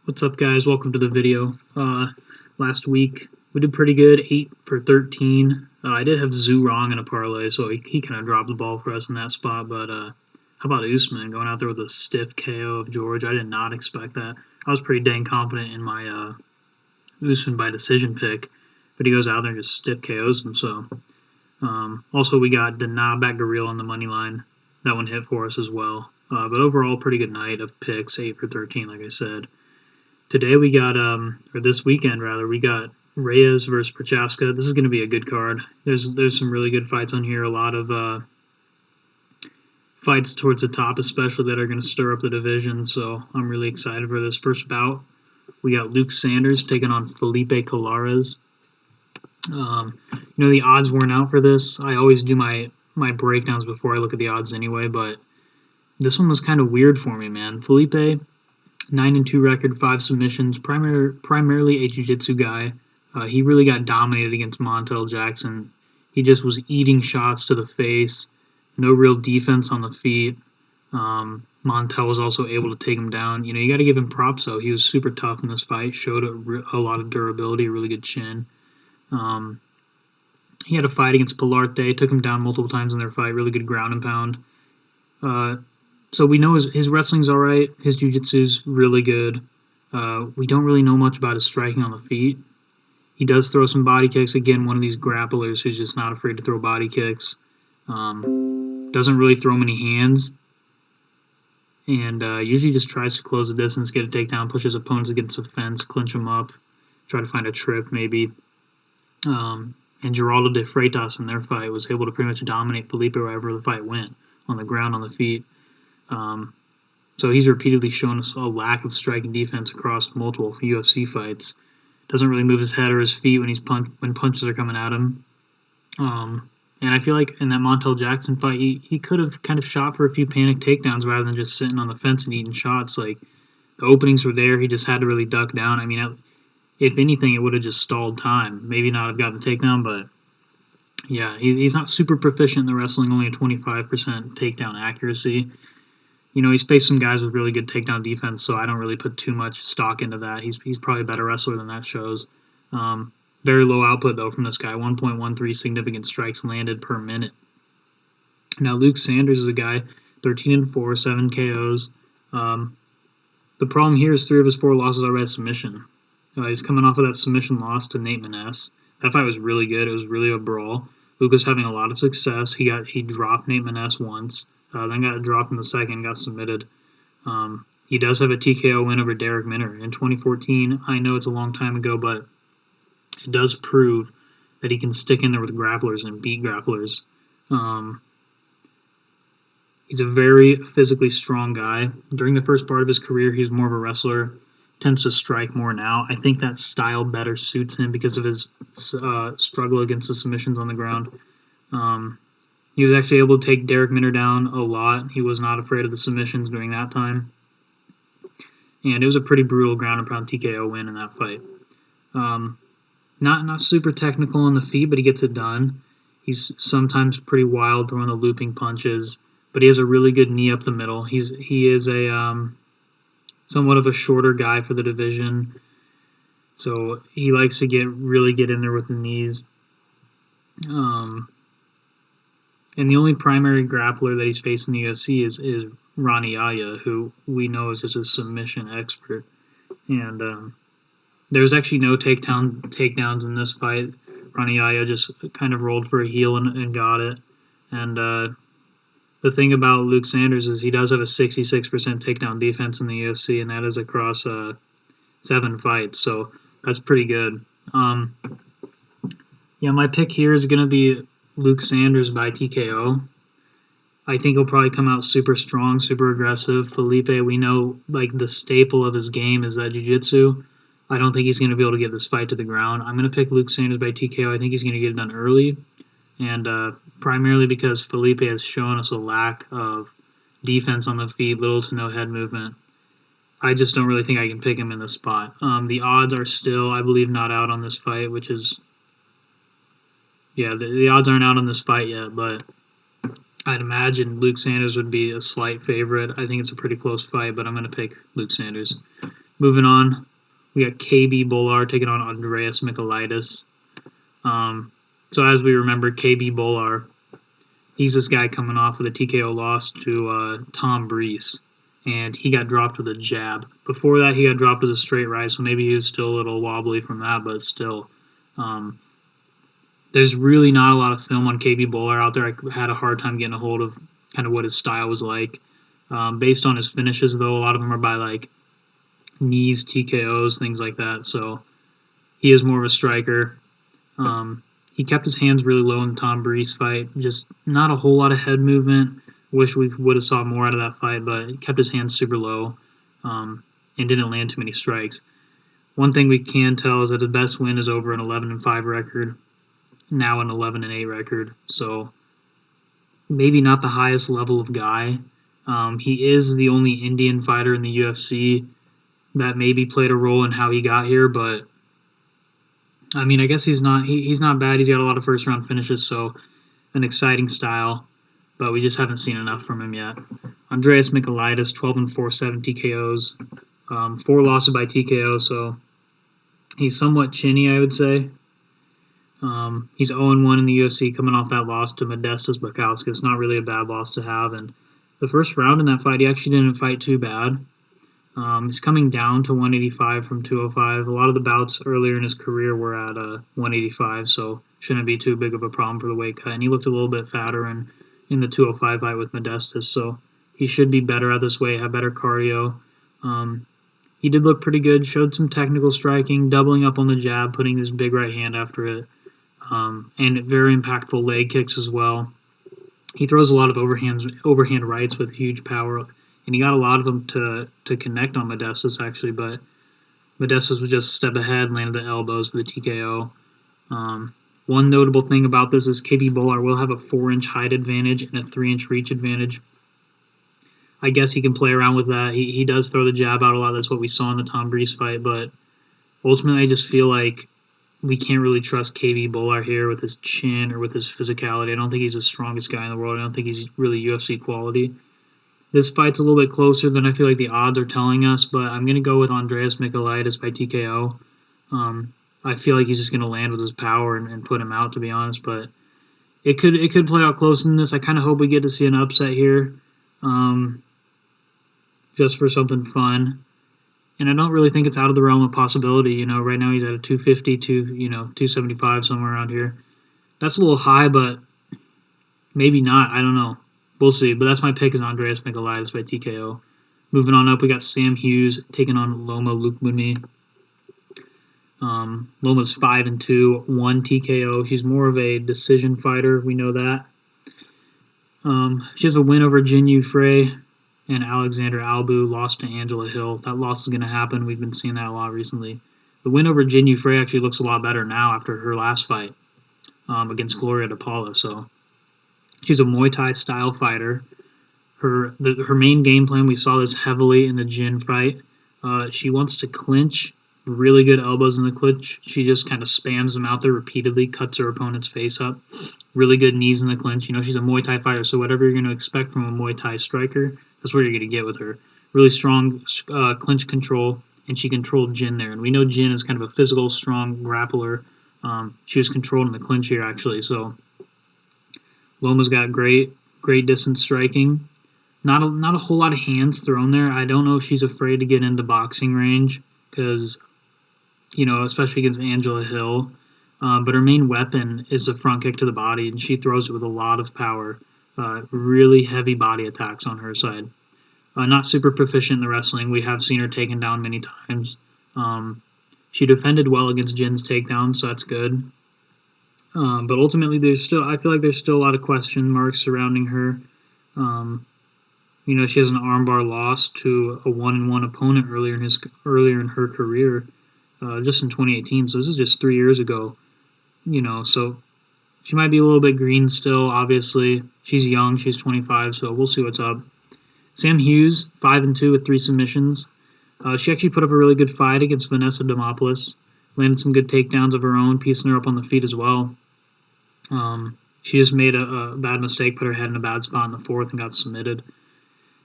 What's up, guys? Welcome to the video. Last week we did pretty good, 8 for 13. I did have Zoo wrong in a parlay, so he kind of dropped the ball for us in that spot. But how about Usman going out there with a stiff KO of George? I did not expect that. I was pretty dang confident in my Usman by decision pick, but he goes out there and just stiff KOs him. So also we got Danab at Gabriel on the money line. That one hit for us as well. But overall, pretty good night of picks, 8 for 13, like I said. Today we got, or this weekend rather, we got Reyes versus Prochazka. This is going to be a good card. There's some really good fights on here. A lot of fights towards the top, especially that are going to stir up the division. So I'm really excited for this first bout. We got Luke Sanders taking on Felipe Colares. The odds weren't out for this. I always do my breakdowns before I look at the odds anyway, but this one was kind of weird for me, man. Felipe, 9-2 record, 5 submissions, primarily a jiu-jitsu guy. He really got dominated against Montel Jackson. He just was eating shots to the face, no real defense on the feet. Montel was also able to take him down. You got to give him props, though. He was super tough in this fight, showed a lot of durability, a really good chin. He had a fight against Bullar, took him down multiple times in their fight, really good ground and pound. So we know his wrestling's all right. His jiu-jitsu's really good. We don't really know much about his striking on the feet. He does throw some body kicks. Again, one of these grapplers who's just not afraid to throw body kicks. Doesn't really throw many hands. And usually just tries to close the distance, get a takedown, pushes opponents against the fence, clinch them up, try to find a trip maybe. And Geraldo de Freitas in their fight was able to pretty much dominate Felipe wherever the fight went, on the ground, on the feet. So he's repeatedly shown us a lack of striking defense across multiple UFC fights. Doesn't really move his head or his feet when punches are coming at him. And I feel like in that Montel Jackson fight, he could have kind of shot for a few panic takedowns rather than just sitting on the fence and eating shots. Like, the openings were there. He just had to really duck down. I mean, if anything, it would have just stalled time. Maybe not have gotten the takedown, but yeah, he's not super proficient in the wrestling, only a 25% takedown accuracy. He's faced some guys with really good takedown defense, so I don't really put too much stock into that. He's probably a better wrestler than that shows. Very low output, though, from this guy. 1.13 significant strikes landed per minute. Now, Luke Sanders is a guy, 13-4, 7 KOs. The problem here is 3 of his 4 losses are by submission. He's coming off of that submission loss to Nate Maness. That fight was really good. It was really a brawl. Luke was having a lot of success. He dropped Nate Maness once. Then got dropped in the second, got submitted. He does have a TKO win over Derek Minner in 2014. I know it's a long time ago, but it does prove that he can stick in there with grapplers and beat grapplers. He's a very physically strong guy. During the first part of his career, he was more of a wrestler, tends to strike more now. I think that style better suits him because of his struggle against the submissions on the ground. He was actually able to take Derek Minner down a lot. He was not afraid of the submissions during that time. And it was a pretty brutal ground and pound TKO win in that fight. Not super technical on the feet, but he gets it done. He's sometimes pretty wild throwing the looping punches, but he has a really good knee up the middle. He is a somewhat of a shorter guy for the division, so he likes to really get in there with the knees. And the only primary grappler that he's faced in the UFC is Rani Yahya, who we know is just a submission expert. And there's actually no takedowns in this fight. Rani Yahya just kind of rolled for a heel and got it. And the thing about Luke Sanders is he does have a 66% takedown defense in the UFC, and that is across 7 fights. So that's pretty good. My pick here is going to be Luke Sanders by TKO. I think he'll probably come out super strong, super aggressive. Felipe, we know the staple of his game is that jiu-jitsu. I don't think he's going to be able to get this fight to the ground. I'm going to pick Luke Sanders by TKO. I think he's going to get it done early, and primarily because Felipe has shown us a lack of defense on the feet, little to no head movement. I just don't really think I can pick him in this spot. The odds are still, I believe, not out on this fight, which is... the odds aren't out on this fight yet, but I'd imagine Luke Sanders would be a slight favorite. I think it's a pretty close fight, but I'm going to pick Luke Sanders. Moving on, we got KB Bullar taking on Andreas Michailidis. So as we remember, KB Bullar, he's this guy coming off of the TKO loss to Tom Breese, and he got dropped with a jab. Before that, he got dropped with a straight right, so maybe he was still a little wobbly from that, but still. There's really not a lot of film on KB Bullar out there. I had a hard time getting a hold of kind of what his style was like. Based on his finishes, though, a lot of them are by like knees, TKOs, things like that. So he is more of a striker. He kept his hands really low in the Tom Breese fight. Just not a whole lot of head movement. Wish we would have saw more out of that fight, but he kept his hands super low and didn't land too many strikes. One thing we can tell is that the best win is over an 11-5 record, now an 11-8 record. So maybe not the highest level of guy. He is the only Indian fighter in the UFC that maybe played a role in how he got here, but I mean, I guess he's not bad. He's got a lot of first round finishes, so an exciting style, but we just haven't seen enough from him yet. Andreas Michailidis, 12-4, 7 TKOs, 4 losses by TKO, so he's somewhat chinny, I would say. He's 0-1 in the UFC, coming off that loss to Modestas Bukauskas. Not really a bad loss to have, and the first round in that fight, he actually didn't fight too bad. He's coming down to 185 from 205. A lot of the bouts earlier in his career were at 185, so shouldn't be too big of a problem for the weight cut. And he looked a little bit fatter in the 205 fight with Modestas, so he should be better at this weight, have better cardio. He did look pretty good, showed some technical striking, doubling up on the jab, putting his big right hand after it, and very impactful leg kicks as well. He throws a lot of overhand rights with huge power, and he got a lot of them to connect on Modestas, actually, but Modestas was just a step ahead, landed the elbows for the TKO. One notable thing about this is KB Bullar will have a 4-inch height advantage and a 3-inch reach advantage. I guess he can play around with that. He does throw the jab out a lot. That's what we saw in the Tom Breese fight, but ultimately I just feel like we can't really trust KB Bullar here with his chin or with his physicality. I don't think he's the strongest guy in the world. I don't think he's really UFC quality. This fight's a little bit closer than I feel like the odds are telling us, but I'm going to go with Andreas Michailidis by TKO. I feel like he's just going to land with his power and put him out, to be honest, but it could play out close in this. I kind of hope we get to see an upset here, just for something fun. And I don't really think it's out of the realm of possibility. Right now he's at a 250, 275, somewhere around here. That's a little high, but maybe not. I don't know. We'll see. But that's my pick, is Andreas Michailidis by TKO. Moving on up, we got Sam Hughes taking on Loma Lookboonmee. Loma's 5-2, 1 TKO. She's more of a decision fighter. We know that. She has a win over Jinyu Frey, and Alexander Albu lost to Angela Hill. That loss is going to happen. We've been seeing that a lot recently. The win over Jinyu Frey actually looks a lot better now after her last fight against Gloria DePaula. So she's a Muay Thai style fighter. Her main game plan, we saw this heavily in the Jin fight. She wants to clinch, really good elbows in the clinch. She just kind of spams them out there repeatedly, cuts her opponent's face up. Really good knees in the clinch. She's a Muay Thai fighter, so whatever you're going to expect from a Muay Thai striker, that's what you're going to get with her. Really strong clinch control, and she controlled Jin there. And we know Jin is kind of a physical, strong grappler. She was controlled in the clinch here, actually. So Loma's got great distance striking. Not a whole lot of hands thrown there. I don't know if she's afraid to get into boxing range because, especially against Angela Hill. But her main weapon is a front kick to the body, and she throws it with a lot of power. Really heavy body attacks on her side. Not super proficient in the wrestling. We have seen her taken down many times. She defended well against Jin's takedown, so that's good. But ultimately, I feel like there's still a lot of question marks surrounding her. She has an armbar loss to a 1-1 opponent earlier in her career, just in 2018. So this is just 3 years ago. So she might be a little bit green still. Obviously, she's young. She's 25, so we'll see what's up. Sam Hughes, 5-2 with 3 submissions. She actually put up a really good fight against Vanessa Demopoulos. Landed some good takedowns of her own, piecing her up on the feet as well. She just made a bad mistake, put her head in a bad spot in the 4th, and got submitted.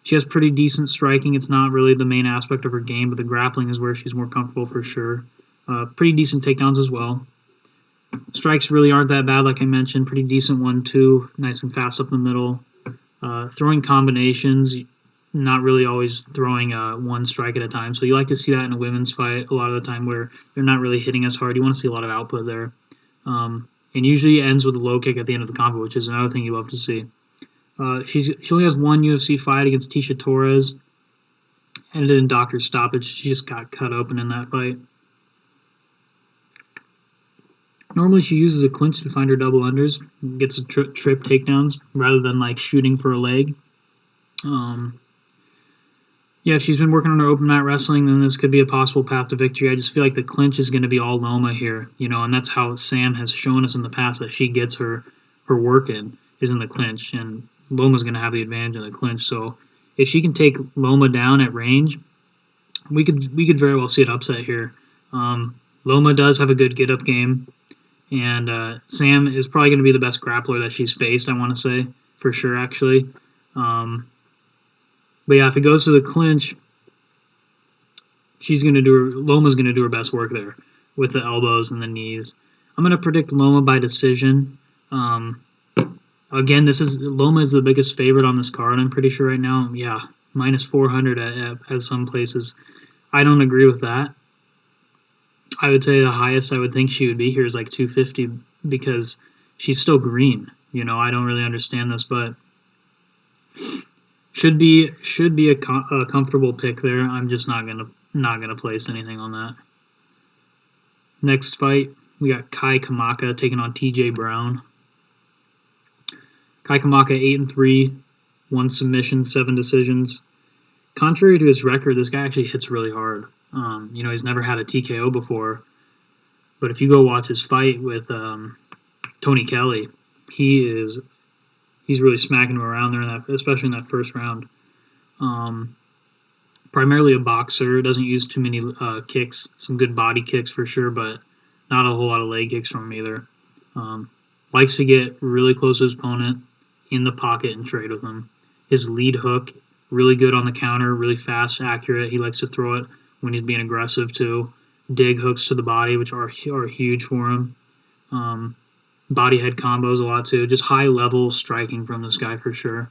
She has pretty decent striking. It's not really the main aspect of her game, but the grappling is where she's more comfortable for sure. Pretty decent takedowns as well. Strikes really aren't that bad, like I mentioned. Pretty decent 1-2, nice and fast up the middle. Throwing combinations, not really always throwing one strike at a time. So you like to see that in a women's fight a lot of the time where they're not really hitting as hard. You want to see a lot of output there. And usually ends with a low kick at the end of the combo, which is another thing you love to see. She only has one UFC fight against Tecia Torres. Ended in doctor's stoppage. She just got cut open in that fight. Normally she uses a clinch to find her double unders, gets a trip takedowns rather than like shooting for a leg. Yeah, if she's been working on her open mat wrestling, then this could be a possible path to victory. I just feel like the clinch is going to be all Loma here, and that's how Sam has shown us in the past that she gets her work in, is in the clinch, and Loma's going to have the advantage in the clinch. So if she can take Loma down at range, we could very well see an upset here. Loma does have a good get-up game. And Sam is probably going to be the best grappler that she's faced, I want to say, for sure, actually. But yeah, if it goes to the clinch, Loma's going to do her best work there with the elbows and the knees. I'm going to predict Loma by decision. Again, Loma is the biggest favorite on this card, I'm pretty sure right now. Yeah, minus 400 at some places. I don't agree with that. I would say the highest I would think she would be here is like 250 because she's still green. I don't really understand this, but should be a comfortable pick there. I'm just not gonna place anything on that. Next fight, we got Kamaka taking on TJ Brown. Kamaka 8-3, 1 submission, 7 decisions. Contrary to his record, this guy actually hits really hard. He's never had a TKO before, but if you go watch his fight with Tony Kelly, he's really smacking him around there, especially in that first round. Primarily a boxer, doesn't use too many kicks, some good body kicks for sure, but not a whole lot of leg kicks from him either. Likes to get really close to his opponent in the pocket and trade with him. His lead hook, really good on the counter, really fast, accurate. He likes to throw it when he's being aggressive too. Dig hooks to the body, which are huge for him. Body head combos a lot too. Just high level striking from this guy for sure.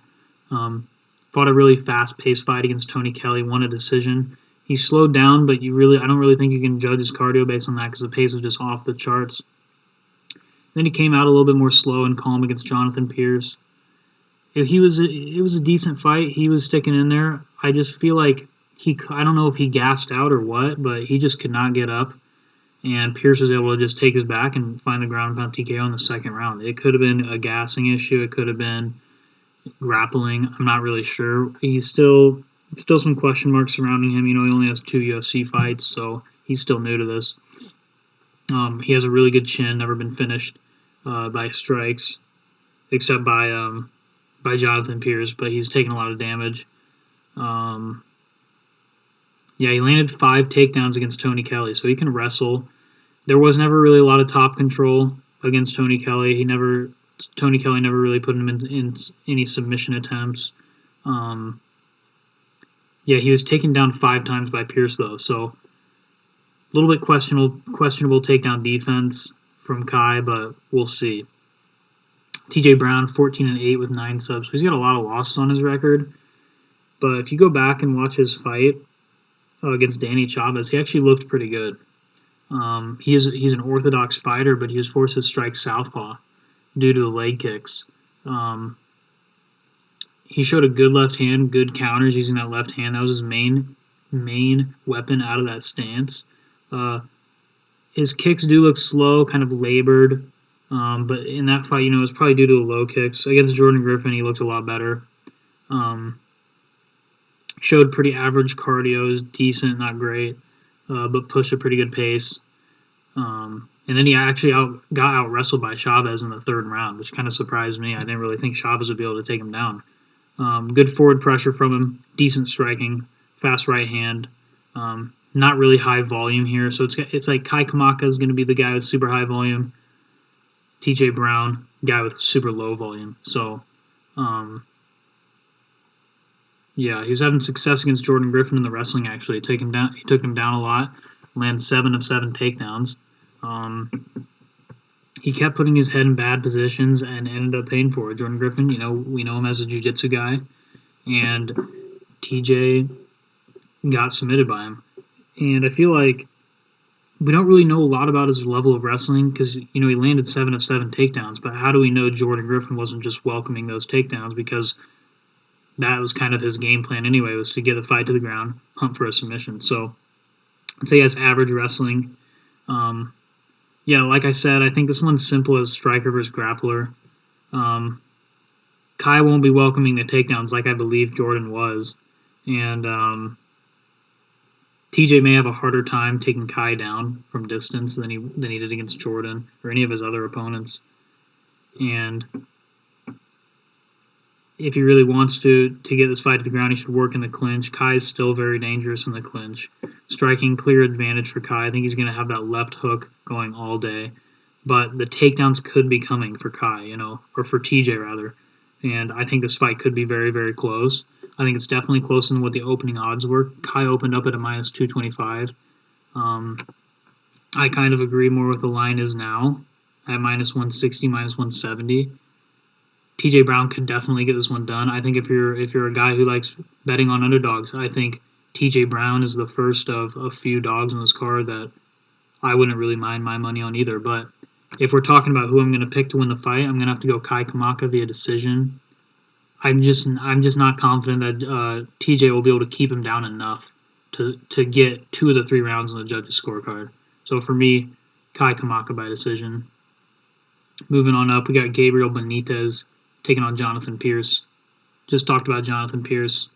Fought a really fast paced fight against Tony Kelly, won a decision. He slowed down, but I don't really think you can judge his cardio based on that because the pace was just off the charts. Then he came out a little bit more slow and calm against Jonathan Pierce. It was a decent fight. He was sticking in there. I just feel like I don't know if he gassed out or what, but he just could not get up. And Pierce was able to just take his back and find the ground and pound TKO in the second round. It could have been a gassing issue. It could have been grappling. I'm not really sure. He's still some question marks surrounding him. He only has 2 UFC fights, so he's still new to this. He has a really good chin, never been finished by strikes, except by Jonathan Pierce, but he's taken a lot of damage. Yeah, he landed 5 takedowns against Tony Kelly, so he can wrestle. There was never really a lot of top control against Tony Kelly. Tony Kelly never really put him in any submission attempts. Yeah, he was taken down 5 times by Pierce, though, so a little bit questionable takedown defense from Kai, but we'll see. TJ Brown, 14-8 with 9 subs. So he's got a lot of losses on his record, but if you go back and watch his fight against Danny Chavez, he actually looked pretty good. He's an orthodox fighter, but he was forced to strike southpaw due to the leg kicks. He showed a good left hand, good counters using that left hand. That was his main weapon out of that stance. His kicks do look slow, kind of labored, but in that fight, it was probably due to the low kicks. Against Jordan Griffin, he looked a lot better. Showed pretty average cardio, is decent, not great, but pushed a pretty good pace. And then he actually got out-wrestled by Chavez in the 3rd round, which kind of surprised me. I didn't really think Chavez would be able to take him down. Good forward pressure from him, decent striking, fast right hand. Not really high volume here, so it's like Kai Kamaka is going to be the guy with super high volume. TJ Brown, guy with super low volume. So, Yeah, he was having success against Jordan Griffin in the wrestling. Actually, he took him down a lot. Landed 7 of 7 takedowns. He kept putting his head in bad positions and ended up paying for it. Jordan Griffin, we know him as a jiu-jitsu guy, and TJ got submitted by him. And I feel like we don't really know a lot about his level of wrestling because, he landed 7 of 7 takedowns, but how do we know Jordan Griffin wasn't just welcoming those takedowns? Because that was kind of his game plan anyway, was to get the fight to the ground, hunt for a submission. So I'd say he has average wrestling. Yeah, like I said, I think this one's simple as striker versus grappler. Kai won't be welcoming the takedowns like I believe Jordan was. And TJ may have a harder time taking Kai down from distance than he did against Jordan or any of his other opponents. And if he really wants to get this fight to the ground, he should work in the clinch. Kai is still very dangerous in the clinch. Striking, clear advantage for Kai. I think he's going to have that left hook going all day. But the takedowns could be coming for Kai, or for TJ rather. And I think this fight could be very, very close. I think it's definitely closer than what the opening odds were. Kai opened up at a minus 225. I kind of agree more with the line is now at minus 160, minus 170. TJ Brown could definitely get this one done. I think if you're a guy who likes betting on underdogs, I think TJ Brown is the first of a few dogs on this card that I wouldn't really mind my money on either. But if we're talking about who I'm going to pick to win the fight, I'm going to have to go Kai Kamaka via decision. I'm just not confident that TJ will be able to keep him down enough to get 2 of the 3 rounds on the judges' scorecard. So for me, Kai Kamaka by decision. Moving on up, we got Gabriel Benitez taking on Jonathan Pierce. Just talked about Jonathan Pierce.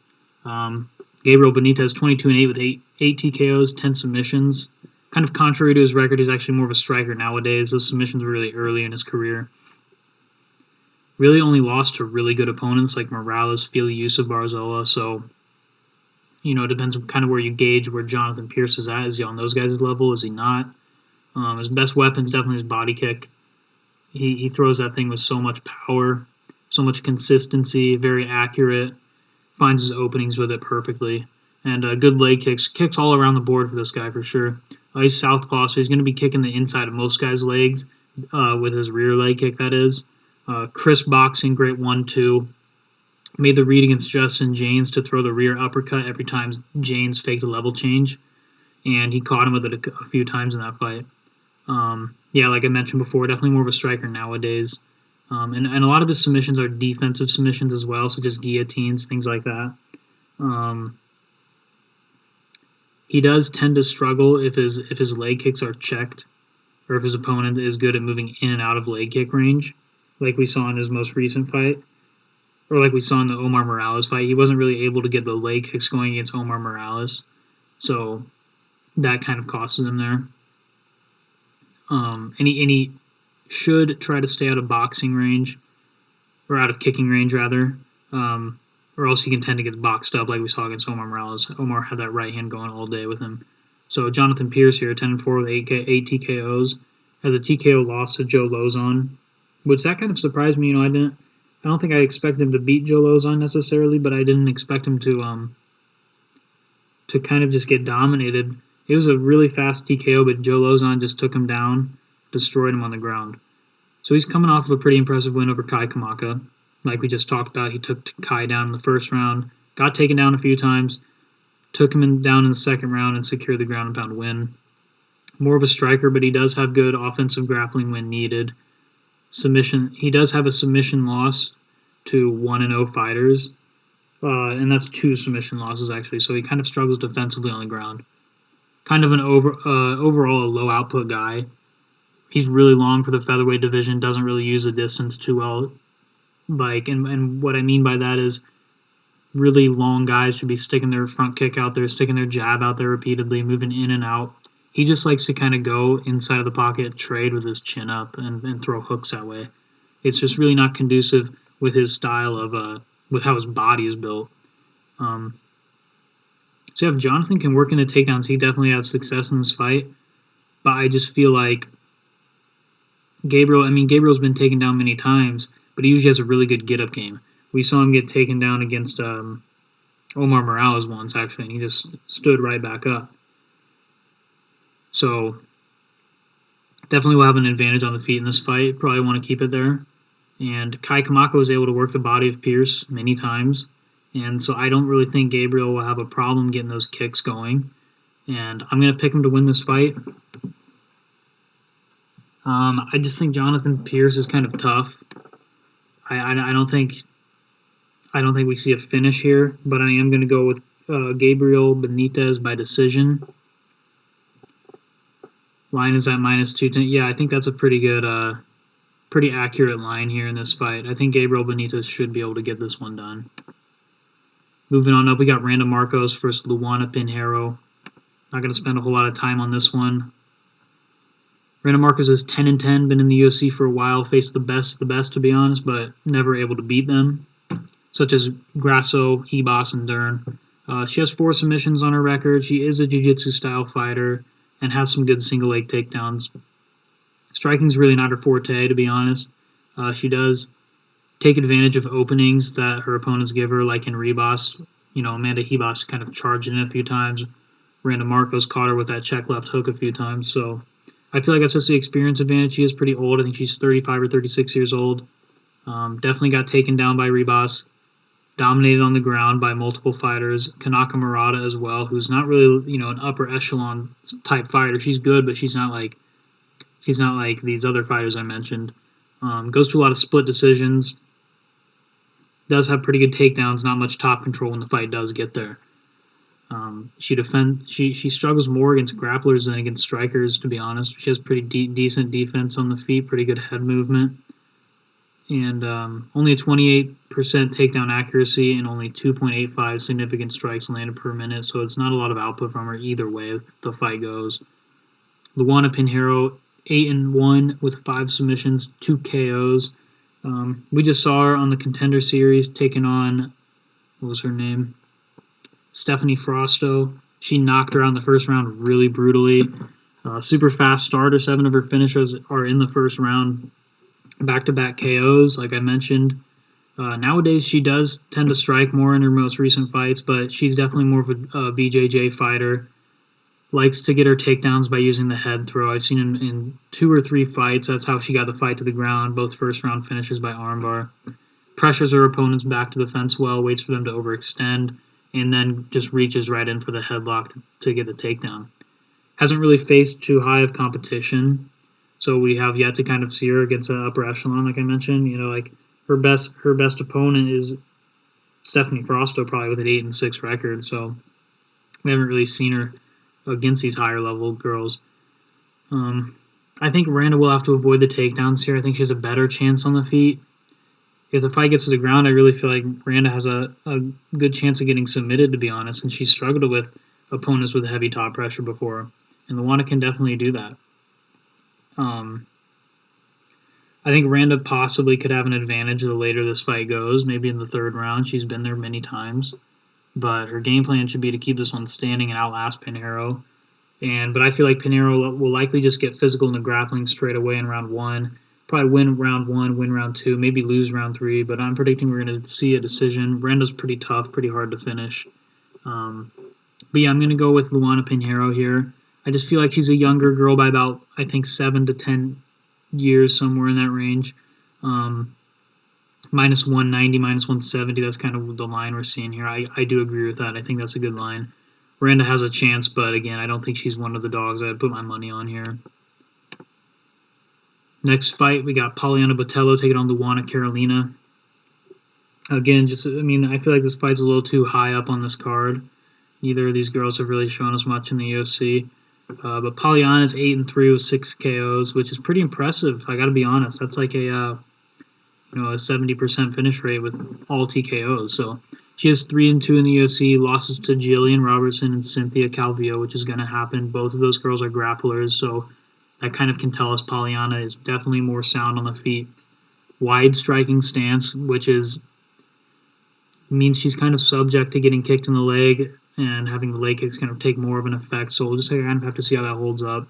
Gabriel Benitez, 22-8 with 8 TKOs, 10 submissions. Kind of contrary to his record, he's actually more of a striker nowadays. Those submissions were really early in his career. Really only lost to really good opponents like Morales, Fili, Yusuf, Barzola. So, it depends on kind of where you gauge where Jonathan Pierce is at. Is he on those guys' level? Is he not? His best weapon is definitely his body kick. He throws that thing with so much power, so much consistency, very accurate, finds his openings with it perfectly. And good leg kicks all around the board for this guy for sure. He's southpaw, so he's going to be kicking the inside of most guys' legs with his rear leg kick, that is. Crisp boxing, great 1-2. Made the read against Justin James to throw the rear uppercut every time James faked a level change. And he caught him with it a few times in that fight. Yeah, like I mentioned before, definitely more of a striker nowadays. And a lot of his submissions are defensive submissions as well, such as guillotines, things like that. He does tend to struggle if his leg kicks are checked, or if his opponent is good at moving in and out of leg kick range, like we saw in his most recent fight, or like we saw in the Omar Morales fight. He wasn't really able to get the leg kicks going against Omar Morales, so that kind of costs him there. And he should try to stay out of boxing range, or out of kicking range rather, or else he can tend to get boxed up like we saw against Omar Morales. Omar had that right hand going all day with him. So Jonathan Pierce here, 10-4 with 8 TKOs, has a TKO loss to Joe Lozon, which that kind of surprised me. I don't think I expected him to beat Joe Lozon necessarily, but I didn't expect him to kind of just get dominated. It was a really fast TKO, but Joe Lozon just took him down, destroyed him on the ground. So he's coming off of a pretty impressive win over Kai Kamaka. Like we just talked about, he took Kai down in the first round, got taken down a few times, took him down in the second round, and secured the ground and pound win. More of a striker, but he does have good offensive grappling when needed. He does have a submission loss to 1-0 fighters, and that's 2 submission losses actually, so he kind of struggles defensively on the ground. Kind of an overall a low output guy. He's really long for the featherweight division, doesn't really use the distance too well. And what I mean by that is really long guys should be sticking their front kick out there, sticking their jab out there repeatedly, moving in and out. He just likes to kind of go inside of the pocket, trade with his chin up, and throw hooks that way. It's just really not conducive with his style of with how his body is built. So if Jonathan can work in the takedowns, he definitely has success in this fight. But I just feel like Gabriel's been taken down many times, but he usually has a really good get-up game. We saw him get taken down against Omar Morales once, actually, and he just stood right back up. So definitely will have an advantage on the feet in this fight. Probably want to keep it there. And Kamaka was able to work the body of Pierce many times. And so I don't really think Gabriel will have a problem getting those kicks going. And I'm going to pick him to win this fight. I just think Jonathan Pierce is kind of tough. I don't think we see a finish here, but I am going to go with Gabriel Benitez by decision. Line is at -210. Yeah, I think that's a pretty good, pretty accurate line here in this fight. I think Gabriel Benitez should be able to get this one done. Moving on up, we got Randa Marcos versus Luana Pinheiro. Not going to spend a whole lot of time on this one. Randa Marcos is 10-10, been in the UFC for a while, faced the best to be honest, but never able to beat them, such as Grasso, Ebos, and Dern. She has 4 submissions on her record. She is a jiu-jitsu style fighter and has some good single leg takedowns. Striking's really not her forte, to be honest. She does take advantage of openings that her opponents give her, like in Rebos. Amanda Hebos kind of charged in a few times. Randa Marcos caught her with that check left hook a few times. So I feel like that's just the experience advantage. She is pretty old. I think she's 35 or 36 years old. Definitely got taken down by Rebos. Dominated on the ground by multiple fighters. Kanaka Murata as well, who's not really, an upper echelon type fighter. She's good, but she's not like these other fighters I mentioned. Goes to a lot of split decisions. Does have pretty good takedowns, not much top control when the fight does get there. She struggles more against grapplers than against strikers, to be honest. She has pretty decent defense on the feet, pretty good head movement, and only a 28% takedown accuracy and only 2.85 significant strikes landed per minute, so it's not a lot of output from her either way the fight goes. Luana Pinheiro, 8-1 with 5 submissions, 2 KOs. We just saw her on the Contender Series taking on, what was her name? Stephanie Frosto. She knocked her out in the first round really brutally. Super fast starter. 7 of her finishes are in the first round. Back-to-back KOs, like I mentioned. Nowadays, she does tend to strike more in her most recent fights, but she's definitely more of a BJJ fighter. Likes to get her takedowns by using the head throw. I've seen in 2 or 3 fights, that's how she got the fight to the ground, both first-round finishes by armbar. Pressures her opponents back to the fence well, waits for them to overextend, and then just reaches right in for the headlock to get the takedown. Hasn't really faced too high of competition, so we have yet to kind of see her against an upper echelon, like I mentioned. Her best opponent is Stephanie Frosto, probably with an 8-6 record, so we haven't really seen her against these higher level girls. I think Randa will have to avoid the takedowns here. I think she has a better chance on the feet. If the fight gets to the ground, I really feel like Randa has a good chance of getting submitted, to be honest, and she's struggled with opponents with heavy top pressure before, and Luana can definitely do that. I think Randa possibly could have an advantage the later this fight goes, maybe in the 3rd round. She's been there many times, but her game plan should be to keep this one standing and outlast Pinheiro. But I feel like Pinheiro will likely just get physical in the grappling straight away in round 1. Probably win round 1, win round 2, maybe lose round 3, but I'm predicting we're going to see a decision. Randa's pretty tough, pretty hard to finish. But yeah, I'm going to go with Luana Pinheiro here. I just feel like she's a younger girl by about, I think, 7 to 10 years, somewhere in that range. Minus 190, minus 170, that's kind of the line we're seeing here. I do agree with that. I think that's a good line. Randa has a chance, but again, I don't think she's one of the dogs I'd put my money on here. Next fight, we got Poliana Botehlo taking on Luana Carolina. Again, I feel like this fight's a little too high up on this card. Neither of these girls have really shown us much in the UFC. But Poliana is 8-3 with 6 KOs, which is pretty impressive. I got to be honest. That's like a 70% finish rate with all TKOs. So she has 3-2 in the UFC. Losses to Jillian Robertson and Cynthia Calvillo, which is going to happen. Both of those girls are grapplers, so that kind of can tell us Poliana is definitely more sound on the feet. Wide striking stance, which means she's kind of subject to getting kicked in the leg and having the leg kicks kind of take more of an effect. So we'll just kind of have to see how that holds up.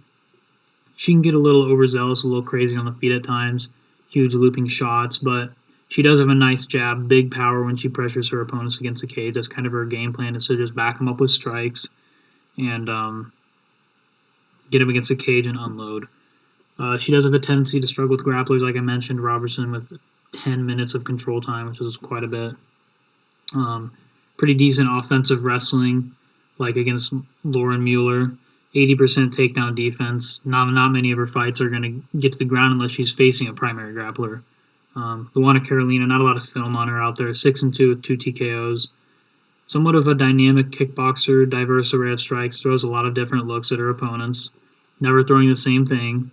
She can get a little overzealous, a little crazy on the feet at times, huge looping shots, but She does have a nice jab, big power when she pressures her opponents against the cage. That's kind of her game plan, is to just back them up with strikes and get them against the cage and unload. She does have a tendency to struggle with grapplers, like I mentioned. Robertson with 10 minutes of control time, which is quite a bit. Pretty decent offensive wrestling, like against Lauren Mueller. 80% takedown defense. Not many of her fights are going to get to the ground unless she's facing a primary grappler. Luana Carolina, not a lot of film on her out there. 6-2 with 2 TKOs. Somewhat of a dynamic kickboxer, diverse array of strikes, throws a lot of different looks at her opponents. Never throwing the same thing.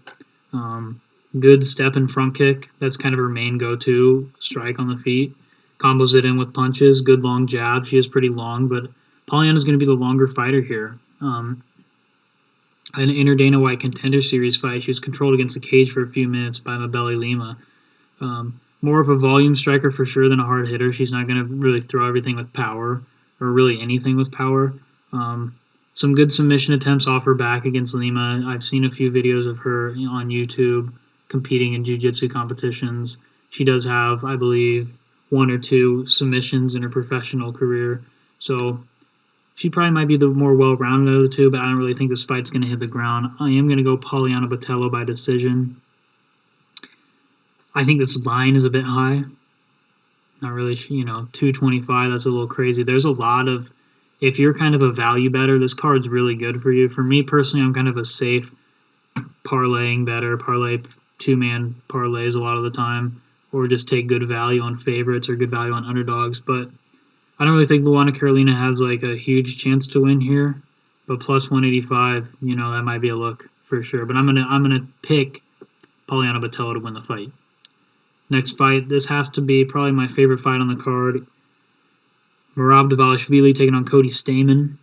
Good step and front kick. That's kind of her main go-to strike on the feet. Combos it in with punches. Good long jab. She is pretty long, but Poliana's going to be the longer fighter here. An inner Dana White Contender Series fight, she was controlled against the cage for a few minutes by Mabeli Lima. More of a volume striker for sure than a hard hitter. She's not going to really throw everything with power, or really anything with power. Some good submission attempts off her back against Lima. I've seen a few videos of her on YouTube competing in jiu-jitsu competitions. She does have, I believe, 1 or 2 submissions in her professional career. So she probably might be the more well-rounded of the two, but I don't really think this fight's going to hit the ground. I am going to go Poliana Botehlo by decision. I think this line is a bit high. Not really, 225, that's a little crazy. There's a lot of, if you're kind of a value bettor, this card's really good for you. For me personally, I'm kind of a safe parlaying bettor, parlay 2-man parlays a lot of the time, or just take good value on favorites or good value on underdogs. But I don't really think Luana Carolina has like a huge chance to win here. But plus 185, that might be a look for sure. But I'm gonna pick Poliana Botehlo to win the fight. Next fight, this has to be probably my favorite fight on the card. Merab Dvalishvili taking on Cody Stamann.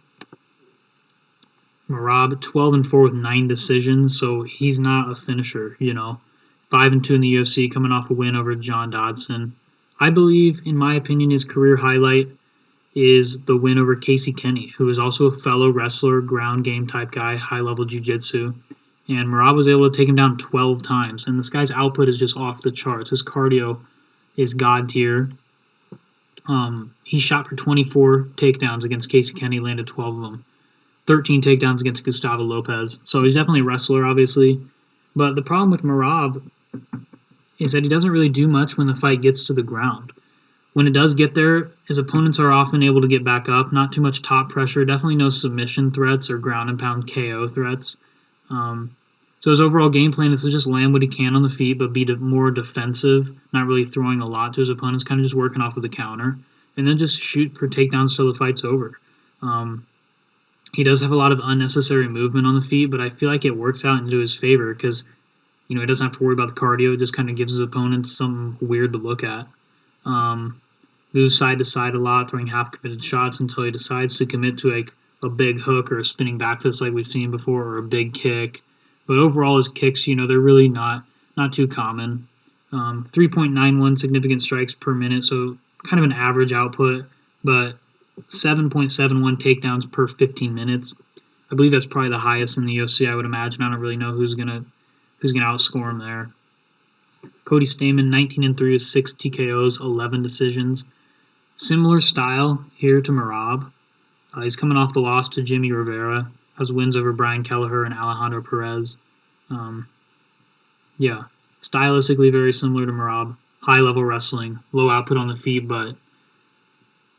Merab 12-4 with 9 decisions, so he's not a finisher. 5-2 in the UFC, coming off a win over John Dodson. I believe, in my opinion, his career highlight is the win over Casey Kenny, who is also a fellow wrestler, ground game type guy, high-level jiu-jitsu. And Merab was able to take him down 12 times. And this guy's output is just off the charts. His cardio is god tier. He shot for 24 takedowns against Casey Kenny, landed 12 of them. 13 takedowns against Gustavo Lopez. So he's definitely a wrestler, obviously. But the problem with Merab is that he doesn't really do much when the fight gets to the ground. When it does get there, his opponents are often able to get back up. Not too much top pressure. Definitely no submission threats or ground and pound KO threats. So his overall game plan is to just land what he can on the feet, but be more defensive, not really throwing a lot to his opponents, kind of just working off of the counter, and then just shoot for takedowns till the fight's over. He does have a lot of unnecessary movement on the feet, but I feel like it works out into his favor because, he doesn't have to worry about the cardio. It just kind of gives his opponents something weird to look at. Moves side to side a lot, throwing half-committed shots until he decides to commit to a big hook or a spinning back fist like we've seen before, or a big kick. But overall, his kicks, they're really not too common. 3.91 significant strikes per minute, so kind of an average output, but 7.71 takedowns per 15 minutes. I believe that's probably the highest in the UFC, I would imagine. I don't really know who's gonna outscore him there. Cody Stamann, 19-3 with 6 TKOs, 11 decisions. Similar style here to Merab. He's coming off the loss to Jimmy Rivera. Has wins over Brian Kelleher and Alejandro Perez. Stylistically very similar to Merab. High-level wrestling, low output on the feet, but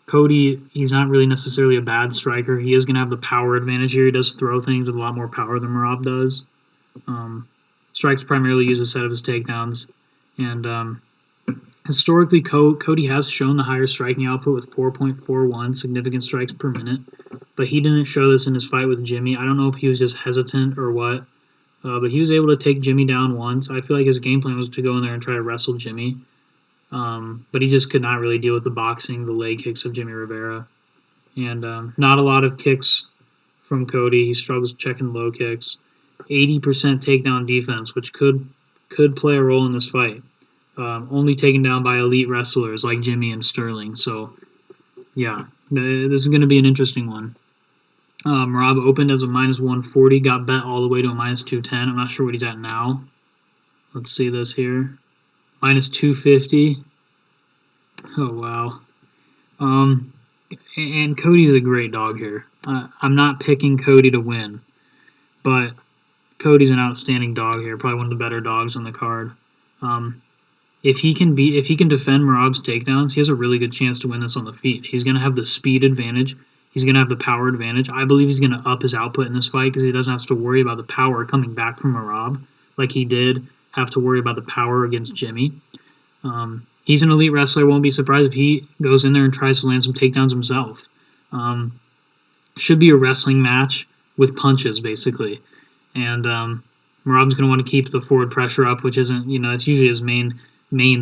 Cody, he's not really necessarily a bad striker. He is going to have the power advantage here. He does throw things with a lot more power than Merab does. Strikes primarily use a set of his takedowns. And historically, Cody has shown the higher striking output with 4.41 significant strikes per minute, but he didn't show this in his fight with Jimmy. I don't know if he was just hesitant or what, but he was able to take Jimmy down once. I feel like his game plan was to go in there and try to wrestle Jimmy, but he just could not really deal with the boxing, the leg kicks of Jimmy Rivera. And not a lot of kicks from Cody. He struggles checking low kicks. 80% takedown defense, which could play a role in this fight. Only taken down by elite wrestlers like Jimmy and Sterling. So, yeah, this is going to be an interesting one. Merab opened as a minus 140, got bet all the way to a minus 210. I'm not sure what he's at now. Let's see this here. Minus 250. Oh, wow. And Cody's a great dog here. I'm not picking Cody to win, but Cody's an outstanding dog here, probably one of the better dogs on the card. If he can defend Merab's takedowns, he has a really good chance to win this on the feet. He's going to have the speed advantage. He's going to have the power advantage. I believe he's going to up his output in this fight because he doesn't have to worry about the power coming back from Merab like he did have to worry about the power against Jimmy. He's an elite wrestler. Won't be surprised if he goes in there and tries to land some takedowns himself. Should be a wrestling match with punches, basically. And Merab's going to want to keep the forward pressure up, which isn't, it's usually his main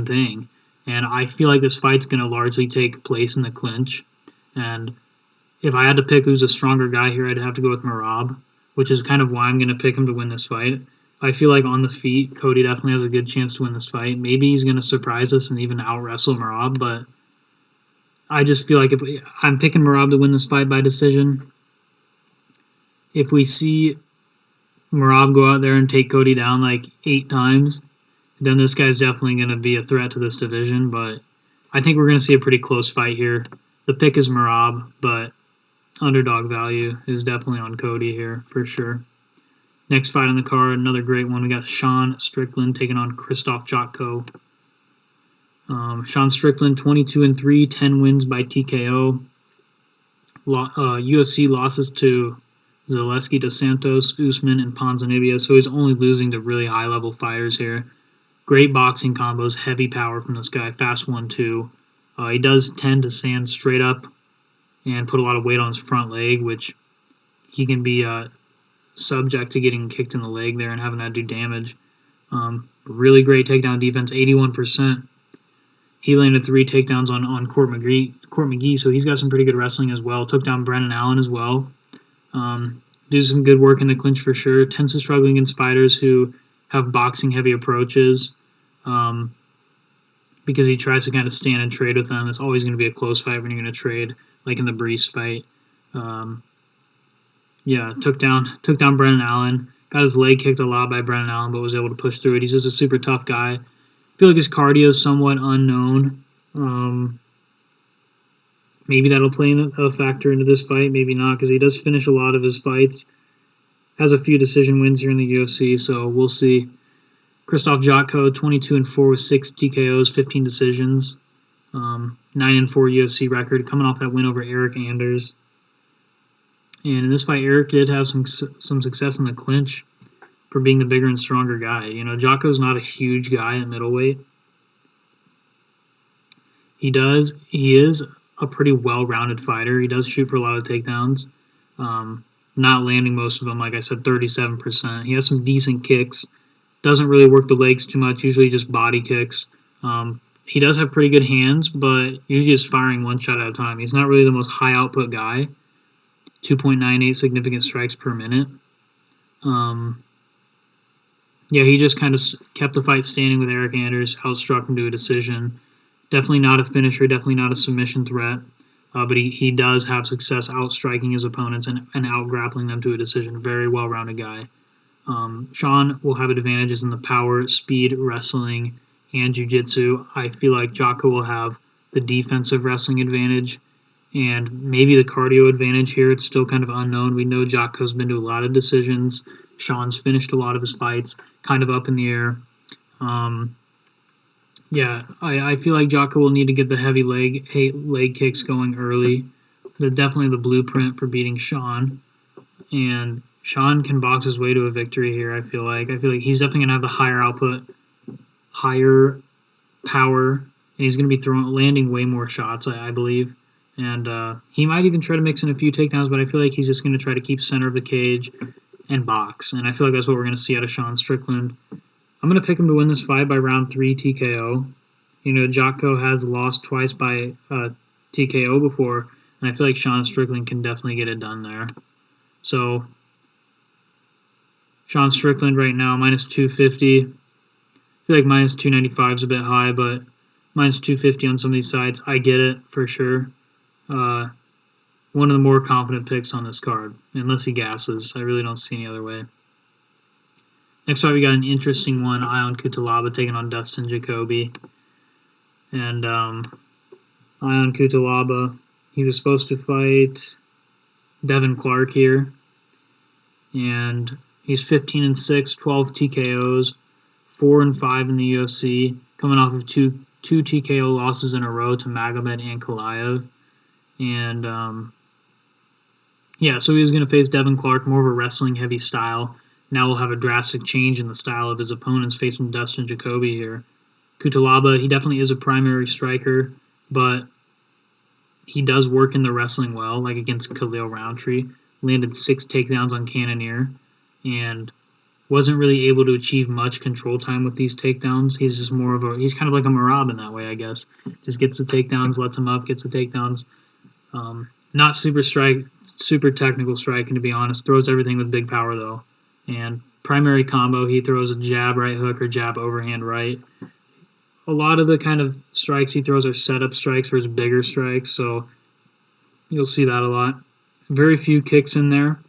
thing. And I feel like this fight's going to largely take place in the clinch. And if I had to pick who's a stronger guy here, I'd have to go with Merab, which is kind of why I'm going to pick him to win this fight. I feel like on the feet, Cody definitely has a good chance to win this fight. Maybe he's going to surprise us and even out-wrestle Merab, but I just feel like if I'm picking Merab to win this fight by decision. If we see Merab go out there and take Cody down like 8 times, then this guy's definitely going to be a threat to this division, but I think we're going to see a pretty close fight here. The pick is Merab, but underdog value is definitely on Cody here for sure. Next fight on the card, another great one. We got Sean Strickland taking on Krzysztof Jotko. Sean Strickland, 22-3, 10 wins by TKO. UFC losses to Zaleski dos Santos, Usman, and Ponzinibbio, so he's only losing to really high-level fighters here. Great boxing combos, heavy power from this guy, fast 1-2. He does tend to stand straight up and put a lot of weight on his front leg, which he can be subject to getting kicked in the leg there and having that do damage. Really great takedown defense, 81%. He landed 3 takedowns on Court McGee, so he's got some pretty good wrestling as well. Took down Brennan Allen as well. Do some good work in the clinch for sure. Tends to struggle against fighters who have boxing-heavy approaches because he tries to kind of stand and trade with them. It's always going to be a close fight when you're going to trade, like in the Brees fight. Took down Brennan Allen. Got his leg kicked a lot by Brennan Allen, but was able to push through it. He's just a super tough guy. I feel like his cardio is somewhat unknown. Maybe that'll play a factor into this fight, maybe not, because he does finish a lot of his fights. Has a few decision wins here in the UFC, so we'll see. Krzysztof Jotko, 22-4 with 6 TKOs, 15 decisions. 9-4 UFC record, coming off that win over Eric Anders. And in this fight, Eric did have some success in the clinch for being the bigger and stronger guy. Jotko's not a huge guy at middleweight. He is a pretty well-rounded fighter. He does shoot for a lot of takedowns. Not landing most of them, like I said, 37%. He has some decent kicks. Doesn't really work the legs too much, usually just body kicks. He does have pretty good hands, but usually just firing one shot at a time. He's not really the most high-output guy. 2.98 significant strikes per minute. He just kind of kept the fight standing with Eric Anders, outstruck him to a decision. Definitely not a finisher, definitely not a submission threat, but he does have success outstriking his opponents and out-grappling them to a decision. Very well-rounded guy. Sean will have advantages in the power, speed, wrestling, and jiu-jitsu. I feel like Jotko will have the defensive wrestling advantage and maybe the cardio advantage here. It's still kind of unknown. We know Jotko's been to a lot of decisions. Sean's finished a lot of his fights, kind of up in the air. I feel like Jotko will need to get the heavy leg kicks going early. They're definitely the blueprint for beating Sean. And Sean can box his way to a victory here, I feel like. He's definitely going to have the higher output, higher power, and he's going to be landing way more shots, I believe. And he might even try to mix in a few takedowns, but I feel like he's just going to try to keep center of the cage and box. And I feel like that's what we're going to see out of Sean Strickland. I'm going to pick him to win this fight by round 3 TKO. Jotko has lost twice by TKO before, and I feel like Sean Strickland can definitely get it done there. So, Sean Strickland right now, minus 250. I feel like minus 295 is a bit high, but minus 250 on some of these sites, I get it for sure. One of the more confident picks on this card, unless he gasses. I really don't see any other way. Next fight, we got an interesting one. Ion Kutilaba taking on Dustin Jacoby. And Eye on Cutelaba. He was supposed to fight Devin Clark here, and he's 15-6, 12 TKOs, 4-5 in the UFC, coming off of two TKO losses in a row to Magomed and Kalaev. And so he was going to face Devin Clark, more of a wrestling-heavy style. Now we'll have a drastic change in the style of his opponents facing Dustin Jacoby here. Cutelaba, he definitely is a primary striker, but he does work in the wrestling well, like against Khalil Roundtree. Landed 6 takedowns on Cannonier, and wasn't really able to achieve much control time with these takedowns. He's just he's kind of like a Merab in that way, I guess. Just gets the takedowns, lets him up, gets the takedowns. Not super technical striking, to be honest. Throws everything with big power, though. And primary combo, he throws a jab right hook or jab overhand right. A lot of the kind of strikes he throws are setup strikes for his bigger strikes, so you'll see that a lot. Very few kicks in there,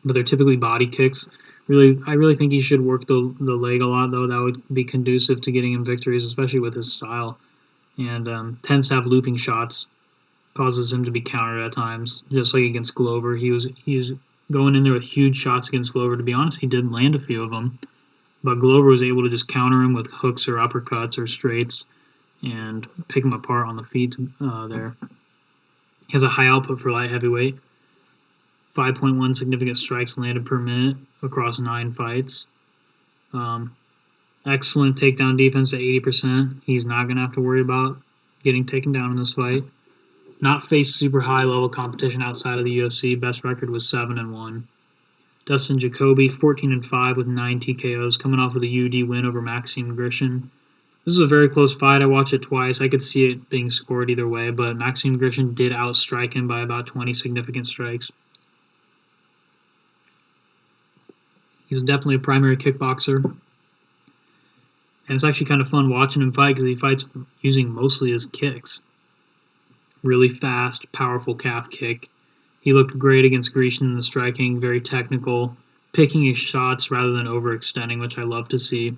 but they're typically body kicks. I really think he should work the leg a lot, though. That would be conducive to getting him victories, especially with his style. And tends to have looping shots, causes him to be countered at times, just like against Glover. He was going in there with huge shots against Glover. To be honest, he did land a few of them, but Glover was able to just counter him with hooks or uppercuts or straights and pick him apart on the feet there. He has a high output for light heavyweight. 5.1 significant strikes landed per minute across 9 fights. Excellent takedown defense at 80%. He's not going to have to worry about getting taken down in this fight. Not faced super high-level competition outside of the UFC. Best record was 7-1. Dustin Jacoby, 14-5 with 9 TKOs, coming off with a UD win over Maxime Grishin. This is a very close fight. I watched it twice. I could see it being scored either way, but Maxime Grishin did outstrike him by about 20 significant strikes. He's definitely a primary kickboxer. And it's actually kind of fun watching him fight because he fights using mostly his kicks. Really fast, powerful calf kick. He looked great against Grecian in the striking, very technical, picking his shots rather than overextending, which I love to see.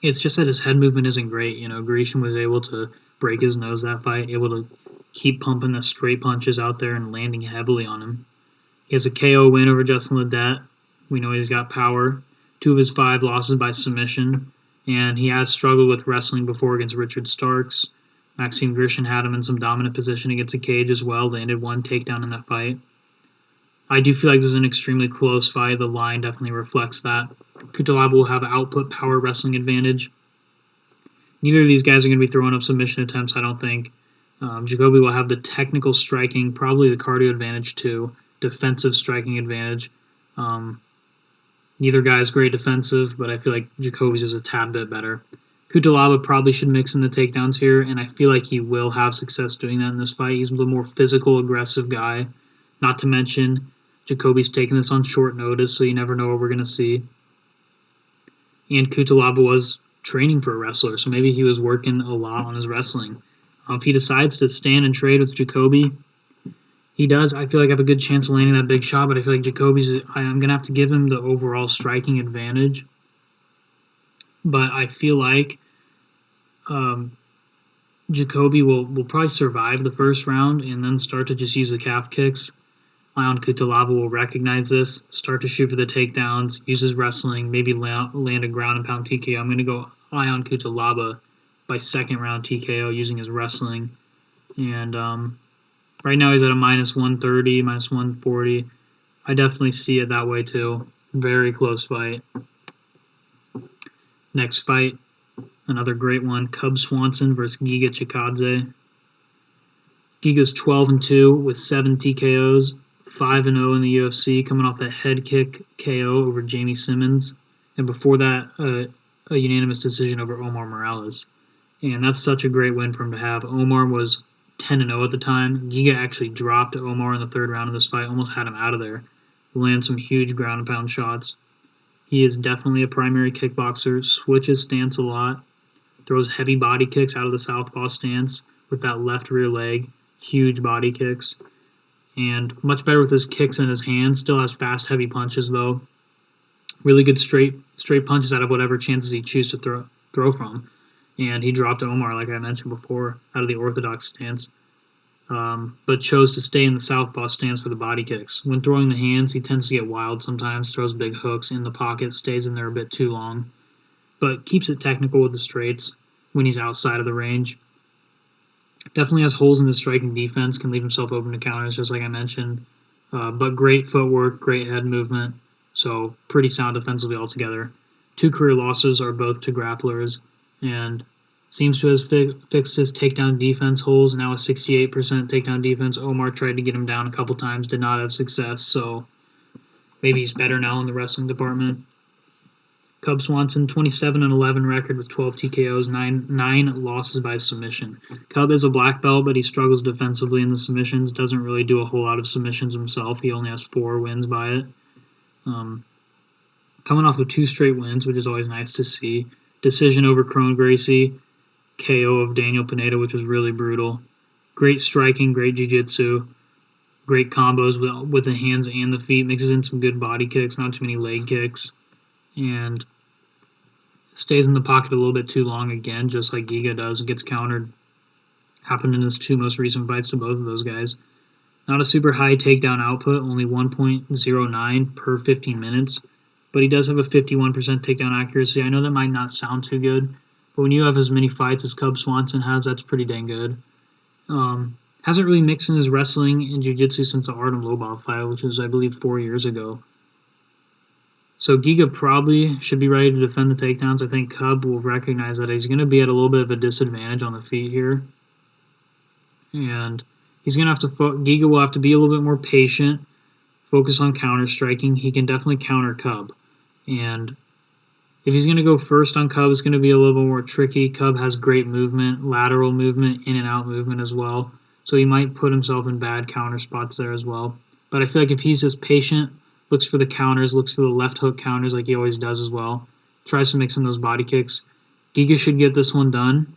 It's just that his head movement isn't great. Grecian was able to break his nose that fight, able to keep pumping the straight punches out there and landing heavily on him. He has a KO win over Justin Ledette. We know he's got power. 2 of his 5 losses by submission, and he has struggled with wrestling before against Richard Starks. Maxime Grishin had him in some dominant position against a cage as well, landed 1 takedown in that fight. I do feel like this is an extremely close fight. The line definitely reflects that. Kutilaba will have output power wrestling advantage. Neither of these guys are going to be throwing up submission attempts, I don't think. Jacoby will have the technical striking, probably the cardio advantage too, defensive striking advantage. Neither guy is great defensive, but I feel like Jacoby's is a tad bit better. Kutilaba probably should mix in the takedowns here, and I feel like he will have success doing that in this fight. He's the more physical, aggressive guy. Not to mention, Jacoby's taking this on short notice, so you never know what we're going to see. And Kutilaba was training for a wrestler, so maybe he was working a lot on his wrestling. If he decides to stand and trade with Jacoby, he does, I feel like, have a good chance of landing that big shot, but I feel like I'm going to have to give him the overall striking advantage. But I feel like Jacoby will probably survive the first round and then start to just use the calf kicks. Ion Kutilaba will recognize this, start to shoot for the takedowns, use his wrestling, maybe land a ground and pound TKO. I'm going to go Ion Kutilaba by second round TKO using his wrestling. And right now he's at a minus 130, minus 140. I definitely see it that way too. Very close fight. Next fight, another great one, Cub Swanson versus Giga Chikadze. Giga's 12-2 with 7 TKOs, 5-0 in the UFC, coming off that head kick KO over Jamie Simmons, and before that, a unanimous decision over Omar Morales. And that's such a great win for him to have. Omar was 10-0 at the time. Giga actually dropped Omar in the third round of this fight, almost had him out of there. Landed some huge ground and pound shots. He is definitely a primary kickboxer, switches stance a lot, throws heavy body kicks out of the southpaw stance with that left rear leg, huge body kicks, and much better with his kicks in his hands. Still has fast, heavy punches, though. Really good straight punches out of whatever chances he chooses to throw from. and he dropped Omar, like I mentioned before, out of the orthodox stance, but chose to stay in the southpaw stance for the body kicks. When throwing the hands, he tends to get wild sometimes, throws big hooks in the pocket, stays in there a bit too long, but keeps it technical with the straights when he's outside of the range. Definitely has holes in his striking defense, can leave himself open to counters, just like I mentioned. But great footwork, great head movement, so pretty sound defensively altogether. 2 career losses are both to grapplers, and seems to have fixed his takedown defense holes, now a 68% takedown defense. Omar tried to get him down a couple times, did not have success, so maybe he's better now in the wrestling department. Cub Swanson, 27-11 record with 12 TKOs, 9 losses by submission. Cub is a black belt, but he struggles defensively in the submissions, doesn't really do a whole lot of submissions himself. He only has 4 wins by it. Coming off of 2 straight wins, which is always nice to see. Decision over Crone Gracie, KO of Daniel Pineda, which was really brutal. Great striking, great jiu-jitsu, great combos with the hands and the feet, mixes in some good body kicks, not too many leg kicks, and stays in the pocket a little bit too long again, just like Giga does, and gets countered. Happened in his 2 most recent fights to both of those guys. Not a super high takedown output, only 1.09 per 15 minutes, but he does have a 51% takedown accuracy. I know that might not sound too good, but when you have as many fights as Cub Swanson has, that's pretty dang good. Hasn't really mixed in his wrestling and jiu-jitsu since the Artem Lobov fight, which was, I believe, 4 years ago. So Giga probably should be ready to defend the takedowns. I think Cub will recognize that he's going to be at a little bit of a disadvantage on the feet here. And he's going to have to Giga will have to be a little bit more patient, focus on counter striking. He can definitely counter Cub. And if he's going to go first on Cub, it's going to be a little bit more tricky. Cub has great movement, lateral movement, in and out movement as well. So he might put himself in bad counter spots there as well. But I feel like if he's just patient, looks for the counters, looks for the left hook counters like he always does as well, tries to mix in those body kicks, Giga should get this one done.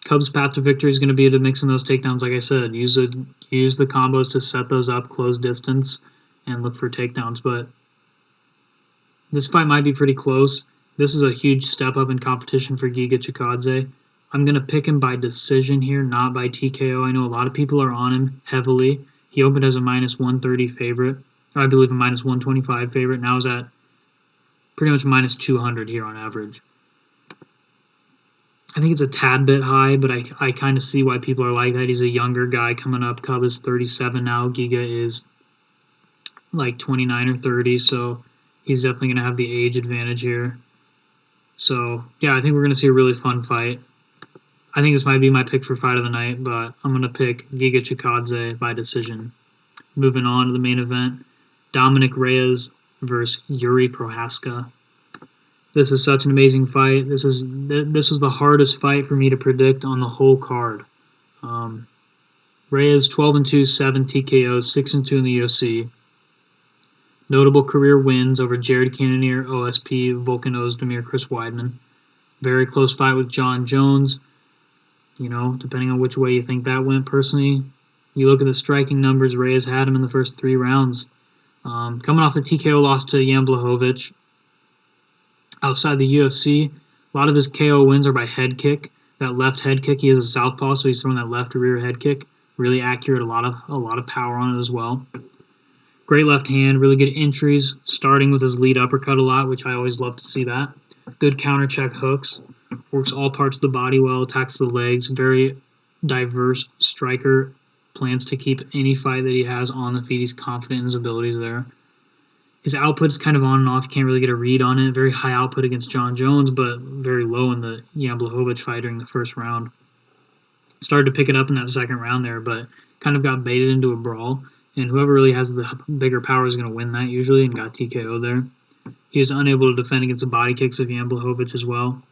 Cub's path to victory is going to be to mix in those takedowns, like I said. Use the combos to set those up, close distance, and look for takedowns. But this fight might be pretty close. This is a huge step up in competition for Giga Chikadze. I'm going to pick him by decision here, not by TKO. I know a lot of people are on him heavily. He opened as a minus 130 favorite, or I believe a minus 125 favorite. Now is at pretty much minus 200 here on average. I think it's a tad bit high, but I kind of see why people are like that. He's a younger guy coming up. Cub is 37 now. Giga is like 29 or 30, so he's definitely going to have the age advantage here. So, yeah, I think we're going to see a really fun fight. I think this might be my pick for fight of the night, but I'm going to pick Giga Chikadze by decision. Moving on to the main event, Dominic Reyes versus Jiri Prochazka. This is such an amazing fight. This was the hardest fight for me to predict on the whole card. Reyes 12-2, 7 TKOs, 6-2 in the UFC. Notable career wins over Jared Cannonier, OSP, Volkan Ozdemir, Chris Weidman. Very close fight with John Jones. You know, depending on which way you think that went personally. You look at the striking numbers, Reyes had him in the first 3 rounds. Coming off the TKO loss to Jan Blachowicz. Outside the UFC, a lot of his KO wins are by head kick. That left head kick, he has a southpaw, so he's throwing that left rear head kick. Really accurate, a lot of power on it as well. Great left hand, really good entries, starting with his lead uppercut a lot, which I always love to see that. Good counter check hooks, works all parts of the body well, attacks the legs, very diverse striker, plans to keep any fight that he has on the feet. He's confident in his abilities there. His output is kind of on and off. You can't really get a read on it. Very high output against John Jones, but very low in the Jan Blachowicz fight during the first round. Started to pick it up in that second round there, but kind of got baited into a brawl. And whoever really has the bigger power is going to win that usually, and got TKO there. He is unable to defend against the body kicks of Jan Blachowicz as well.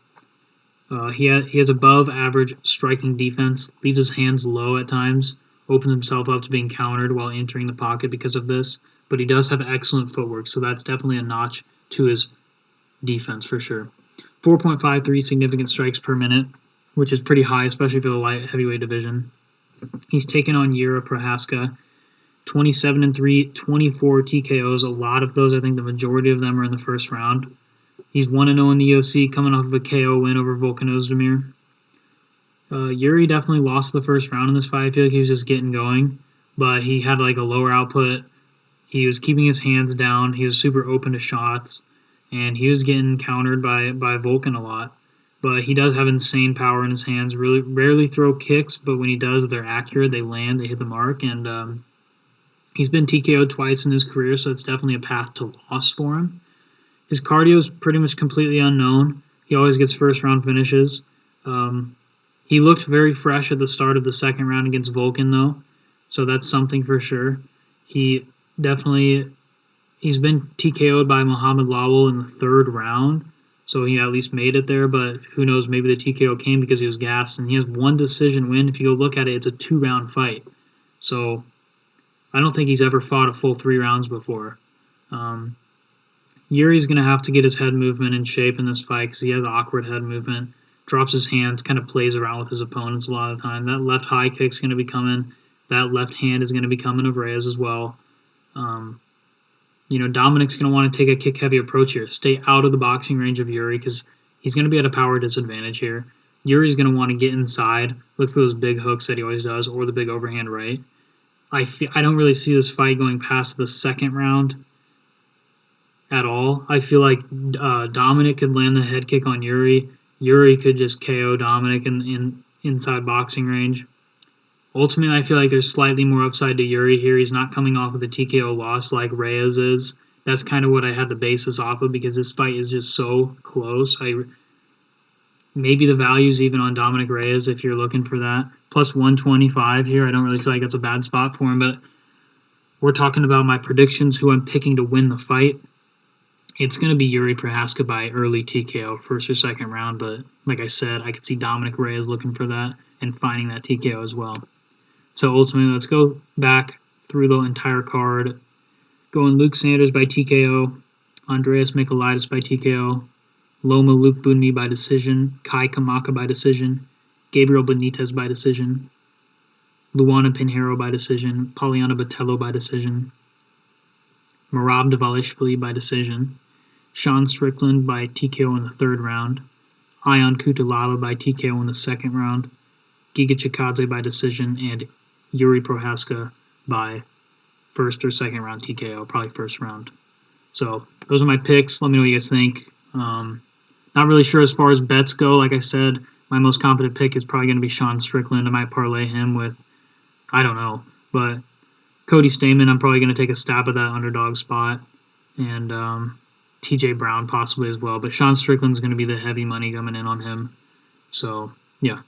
He has above average striking defense, leaves his hands low at times, opens himself up to being countered while entering the pocket because of this. But he does have excellent footwork, so that's definitely a notch to his defense for sure. 4.53 significant strikes per minute, which is pretty high, especially for the light heavyweight division. He's taken on Jiri Prochazka, 27-3, 24 TKOs. A lot of those, I think the majority of them are in the first round. He's 1-0 in the UFC, coming off of a KO win over Volkan Ozdemir. Jiri definitely lost the first round in this fight. I feel like he was just getting going, but he had like a lower output. He was keeping his hands down. He was super open to shots, and he was getting countered by Volkan a lot. But he does have insane power in his hands. Really rarely throw kicks, but when he does, they're accurate. They land. They hit the mark, and he's been TKO'd twice in his career, so it's definitely a path to loss for him. His cardio is pretty much completely unknown. He always gets first-round finishes. He looked very fresh at the start of the second round against Volkan, though, so that's something for sure. He's been TKO'd by Muhammad Lawal in the third round, so he at least made it there, but who knows, maybe the TKO came because he was gassed, and he has one decision win. If you go look at it, it's a 2-round fight. So I don't think he's ever fought a full 3 rounds before. Yuri's going to have to get his head movement in shape in this fight because he has awkward head movement. Drops his hands, kind of plays around with his opponents a lot of the time. That left high kick's going to be coming. That left hand is going to be coming of Reyes as well. Dominic's going to want to take a kick-heavy approach here. Stay out of the boxing range of Jiri because he's going to be at a power disadvantage here. Yuri's going to want to get inside, look for those big hooks that he always does, or the big overhand right. I don't really see this fight going past the second round at all. I feel like Dominic could land the head kick on Jiri. Jiri could just KO Dominic in inside boxing range. Ultimately, I feel like there's slightly more upside to Jiri here. He's not coming off of the TKO loss like Reyes is. That's kind of what I had to base this off of because this fight is just so close. Maybe the value's even on Dominic Reyes if you're looking for that. Plus 125 here. I don't really feel like it's a bad spot for him, but we're talking about my predictions, who I'm picking to win the fight. It's going to be Jiri Prochazka by early TKO, first or second round, but like I said, I could see Dominic Reyes looking for that and finding that TKO as well. So ultimately, let's go back through the entire card. Going Luke Sanders by TKO, Andreas Michailidis by TKO, Loma Lookboonmee by decision, Kamaka by decision, Gabriel Benitez by decision, Luana Pinheiro by decision, Poliana Botehlo by decision, Merab Dvalishvili by decision, Strickland by TKO in the third round, Kutelaba by TKO in the second round, Giga Chikadze by decision, and Jiri Prochazka by first or second round TKO, probably first round. So those are my picks. Let me know what you guys think. Not really sure as far as bets go. Like I said, my most confident pick is probably going to be Strickland. I might parlay him with, I don't know, but Cody Stamann, I'm probably going to take a stab at that underdog spot. And TJ Brown possibly as well. But Strickland's going to be the heavy money coming in on him. So, yeah.